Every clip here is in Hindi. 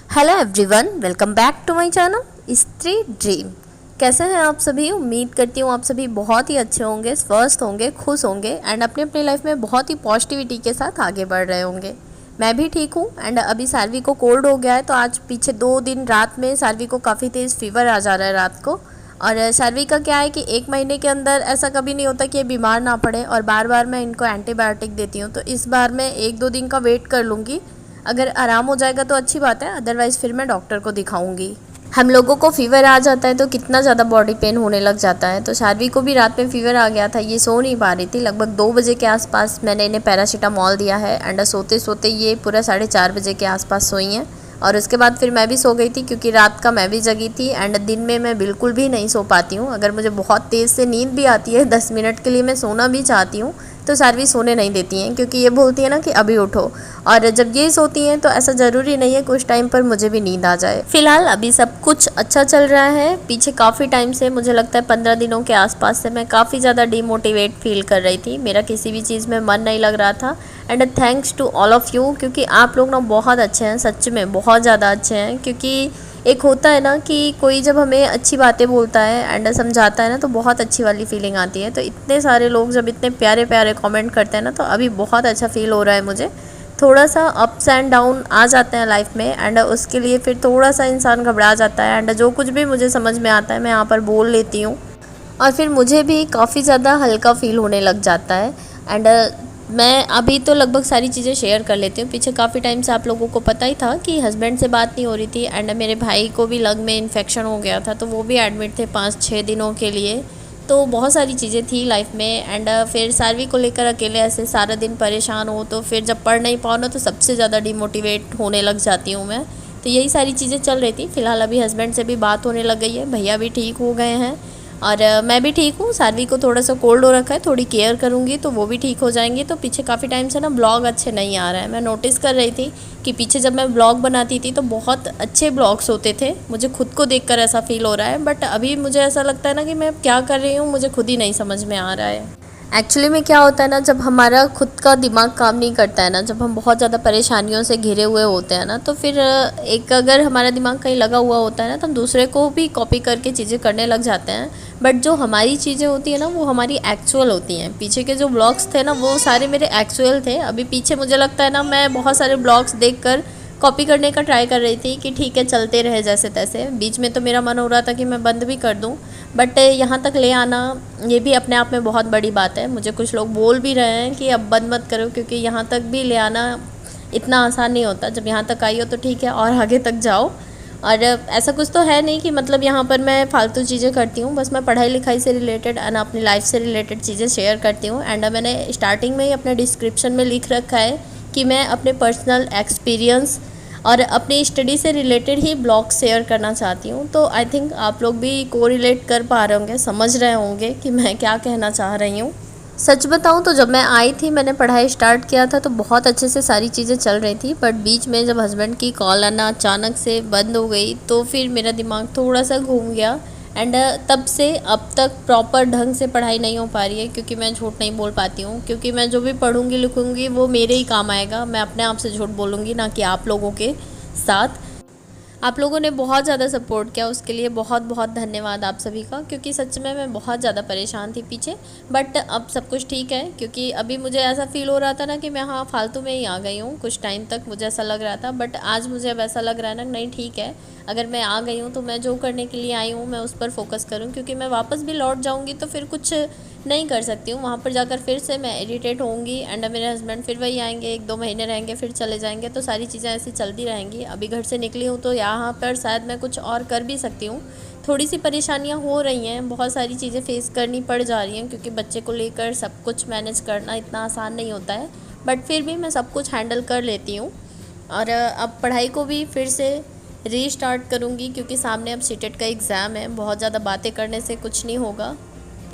Hello everyone, welcome back to my channel Stree dream. कैसे हैं आप सभी। उम्मीद करती हूँ आप सभी बहुत ही अच्छे होंगे, स्वस्थ होंगे, खुश होंगे एंड अपनी अपनी लाइफ में बहुत ही पॉजिटिविटी के साथ आगे बढ़ रहे होंगे। मैं भी ठीक हूँ एंड अभी सारवी को कोल्ड हो गया है, तो आज पीछे 2 दिन रात में सारवी को काफ़ी तेज़ फीवर आ जा रहा है रात को। और सारवी का क्या है कि 1 महीने के अंदर ऐसा कभी नहीं होता कि ये बीमार ना पड़े, और बार बार मैं इनको एंटीबायोटिक देती हूँ। तो इस बार मैं 1-2 दिन का वेट कर लूँगी। अगर आराम हो जाएगा तो अच्छी बात है, अदरवाइज़ फिर मैं डॉक्टर को दिखाऊंगी। हम लोगों को फीवर आ जाता है तो कितना ज़्यादा बॉडी पेन होने लग जाता है। तो शार्वी को भी रात में फीवर आ गया था, ये सो नहीं पा रही थी। लगभग 2 बजे के आसपास मैंने इन्हें पैरासीटामॉल दिया है एंड सोते सोते ये पूरा 4:30 बजे के आसपास सोई हैं। और उसके बाद फिर मैं भी सो गई थी, क्योंकि रात का मैं भी जगी थी एंड दिन में मैं बिल्कुल भी नहीं सो पाती हूँ। अगर मुझे बहुत तेज़ से नींद भी आती है, 10 मिनट के लिए मैं सोना भी चाहती हूँ, तो सारवी सोने नहीं देती हैं, क्योंकि ये बोलती है ना कि अभी उठो। और जब ये सोती हैं तो ऐसा ज़रूरी नहीं है कुछ टाइम पर मुझे भी नींद आ जाए। फिलहाल अभी सब कुछ अच्छा चल रहा है। पीछे काफ़ी टाइम से, मुझे लगता है 15 दिनों के आसपास से, मैं काफ़ी ज़्यादा डिमोटिवेट फील कर रही थी। मेरा किसी भी चीज़ में मन नहीं लग रहा था and thanks to all of you, क्योंकि आप लोग ना बहुत अच्छे हैं, सच में बहुत ज़्यादा अच्छे हैं। क्योंकि एक होता है ना कि कोई जब हमें अच्छी बातें बोलता है एंड समझाता है ना, तो बहुत अच्छी वाली फीलिंग आती है। तो इतने सारे लोग जब इतने प्यारे प्यारे कमेंट करते हैं ना, तो अभी बहुत अच्छा फील हो रहा है मुझे। थोड़ा सा अप्स एंड डाउन आ जाते हैं लाइफ में एंड उसके लिए फिर थोड़ा सा इंसान घबरा जाता है एंड जो कुछ भी मुझे समझ में आता है मैं यहाँ पर बोल लेती हूँ, और फिर मुझे भी काफ़ी ज़्यादा हल्का फील होने लग जाता है। एंड मैं अभी तो लगभग सारी चीज़ें शेयर कर लेती हूँ। पीछे काफ़ी टाइम से आप लोगों को पता ही था कि हस्बैंड से बात नहीं हो रही थी एंड मेरे भाई को भी लंग में इन्फेक्शन हो गया था, तो वो भी एडमिट थे 5-6 दिनों के लिए। तो बहुत सारी चीज़ें थी लाइफ में एंड फिर सारवी को लेकर अकेले ऐसे सारा दिन परेशान हो, तो फिर जब पढ़ नहीं पाओ ना, तो सबसे ज़्यादा डिमोटिवेट होने लग जाती हूँ मैं। तो यही सारी चीज़ें चल रही थी। फ़िलहाल अभी हस्बैंड से भी बात होने लग गई है, भैया भी ठीक हो गए हैं और मैं भी ठीक हूँ। सारवी को थोड़ा सा कोल्ड हो रखा है, थोड़ी केयर करूँगी तो वो भी ठीक हो जाएंगी। तो पीछे काफ़ी टाइम से ना ब्लॉग अच्छे नहीं आ रहा है। मैं नोटिस कर रही थी कि पीछे जब मैं ब्लॉग बनाती थी तो बहुत अच्छे ब्लॉग्स होते थे, मुझे खुद को देखकर ऐसा फील हो रहा है। बट अभी मुझे ऐसा लगता है ना कि मैं क्या कर रही हूँ, मुझे खुद ही नहीं समझ में आ रहा है। एक्चुअली में क्या होता है ना, जब हमारा खुद का दिमाग काम नहीं करता है ना, जब हम बहुत ज़्यादा परेशानियों से घिरे हुए होते हैं ना, तो फिर एक अगर हमारा दिमाग कहीं लगा हुआ होता है ना, तो हम दूसरे को भी कॉपी करके चीज़ें करने लग जाते हैं। बट जो हमारी चीज़ें होती हैं ना, वो हमारी एक्चुअल होती हैं। पीछे के जो ब्लॉग्स थे ना, वो सारे मेरे एक्चुअल थे। अभी पीछे मुझे लगता है ना, मैं बहुत सारे ब्लॉग्स देखकर कॉपी करने का ट्राई कर रही थी कि ठीक है चलते रहे जैसे तैसे। बीच में तो मेरा मन हो रहा था कि मैं बंद भी कर दूं, बट यहाँ तक ले आना ये भी अपने आप में बहुत बड़ी बात है। मुझे कुछ लोग बोल भी रहे हैं कि अब बंद मत करो, क्योंकि यहाँ तक भी ले आना इतना आसान नहीं होता। जब यहाँ तक आई हो तो ठीक है और आगे तक जाओ। और ऐसा कुछ तो है नहीं कि मतलब यहाँ पर मैं फालतू चीज़ें करती हूँ, बस मैं पढ़ाई लिखाई से रिलेटेड एंड अपनी लाइफ से रिलेटेड चीज़ें शेयर करती हूँ। एंड मैंने स्टार्टिंग में ही अपने डिस्क्रिप्शन में लिख रखा है कि मैं अपने पर्सनल एक्सपीरियंस और अपनी स्टडी से रिलेटेड ही ब्लॉग शेयर करना चाहती हूँ। तो आई थिंक आप लोग भी को रिलेट कर पा रहे होंगे, समझ रहे होंगे कि मैं क्या कहना चाह रही हूँ। सच बताऊँ तो जब मैं आई थी, मैंने पढ़ाई स्टार्ट किया था तो बहुत अच्छे से सारी चीज़ें चल रही थी। बट बीच में जब हस्बैंड की कॉल आना अचानक से बंद हो गई, तो फिर मेरा दिमाग थोड़ा सा घूम गया एंड तब से अब तक प्रॉपर ढंग से पढ़ाई नहीं हो पा रही है। क्योंकि मैं झूठ नहीं बोल पाती हूँ, क्योंकि मैं जो भी पढ़ूँगी लिखूँगी वो मेरे ही काम आएगा। मैं अपने आप से झूठ बोलूँगी, ना कि आप लोगों के साथ। आप लोगों ने बहुत ज़्यादा सपोर्ट किया, उसके लिए बहुत बहुत धन्यवाद आप सभी का। क्योंकि सच में मैं बहुत ज़्यादा परेशान थी पीछे, बट अब सब कुछ ठीक है। क्योंकि अभी मुझे ऐसा फील हो रहा था ना कि मैं हाँ फालतू में ही आ गई हूँ। कुछ टाइम तक मुझे ऐसा लग रहा था, बट आज मुझे अब ऐसा लग रहा है ना, नहीं ठीक है, अगर मैं आ गई हूँ तो मैं जो करने के लिए आई हूँ मैं उस पर फोकस करूँ। क्योंकि मैं वापस भी लौट जाऊँगी तो फिर कुछ नहीं कर सकती हूँ। वहाँ पर जाकर फिर से मैं इरिटेट होंगी एंड मेरे हस्बैंड फिर वही आएंगे, 1-2 महीने रहेंगे फिर चले जाएंगे। तो सारी चीज़ें ऐसी चलती रहेंगी। अभी घर से निकली हूँ तो यहाँ पर शायद मैं कुछ और कर भी सकती हूँ। थोड़ी सी परेशानियाँ हो रही हैं, बहुत सारी चीज़ें फेस करनी पड़ जा रही हैं, क्योंकि बच्चे को लेकर सब कुछ मैनेज करना इतना आसान नहीं होता है। बट फिर भी मैं सब कुछ हैंडल कर लेती हूँ। और अब पढ़ाई को भी फिर से रीस्टार्ट करूँगी, क्योंकि सामने अब सीटेट का एग्ज़ाम है। बहुत ज़्यादा बातें करने से कुछ नहीं होगा,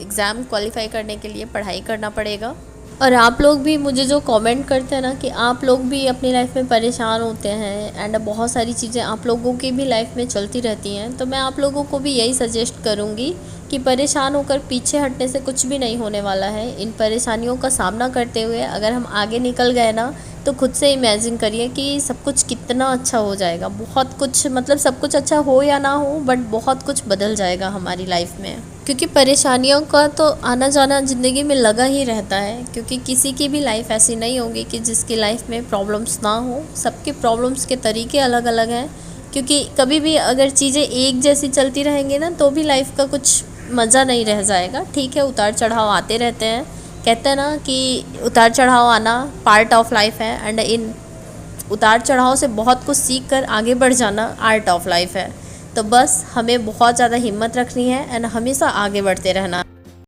एग्ज़ाम क्वालिफाई करने के लिए पढ़ाई करना पड़ेगा। और आप लोग भी मुझे जो कमेंट करते हैं ना कि आप लोग भी अपनी लाइफ में परेशान होते हैं एंड बहुत सारी चीज़ें आप लोगों की भी लाइफ में चलती रहती हैं, तो मैं आप लोगों को भी यही सजेस्ट करूँगी कि परेशान होकर पीछे हटने से कुछ भी नहीं होने वाला है। इन परेशानियों का सामना करते हुए अगर हम आगे निकल गए ना, तो खुद से इमेजिन करिए कि सब कुछ कितना अच्छा हो जाएगा। बहुत कुछ, मतलब सब कुछ अच्छा हो या ना हो, बट बहुत कुछ बदल जाएगा हमारी लाइफ में। क्योंकि परेशानियों का तो आना जाना ज़िंदगी में लगा ही रहता है, क्योंकि किसी की भी लाइफ ऐसी नहीं होगी कि जिसकी लाइफ में प्रॉब्लम्स ना हो। सबके प्रॉब्लम्स के तरीके अलग अलग हैं, क्योंकि कभी भी अगर चीज़ें एक जैसी चलती रहेंगी ना, तो भी लाइफ का कुछ मज़ा नहीं रह जाएगा। ठीक है, उतार चढ़ाव आते रहते हैं, कहते हैं ना कि उतार चढ़ाव आना पार्ट ऑफ लाइफ है, एंड इन उतार चढ़ाव से बहुत कुछ सीख कर आगे बढ़ जाना आर्ट ऑफ लाइफ है। तो बस हमें बहुत ज़्यादा हिम्मत रखनी है एंड हमेशा आगे बढ़ते रहना।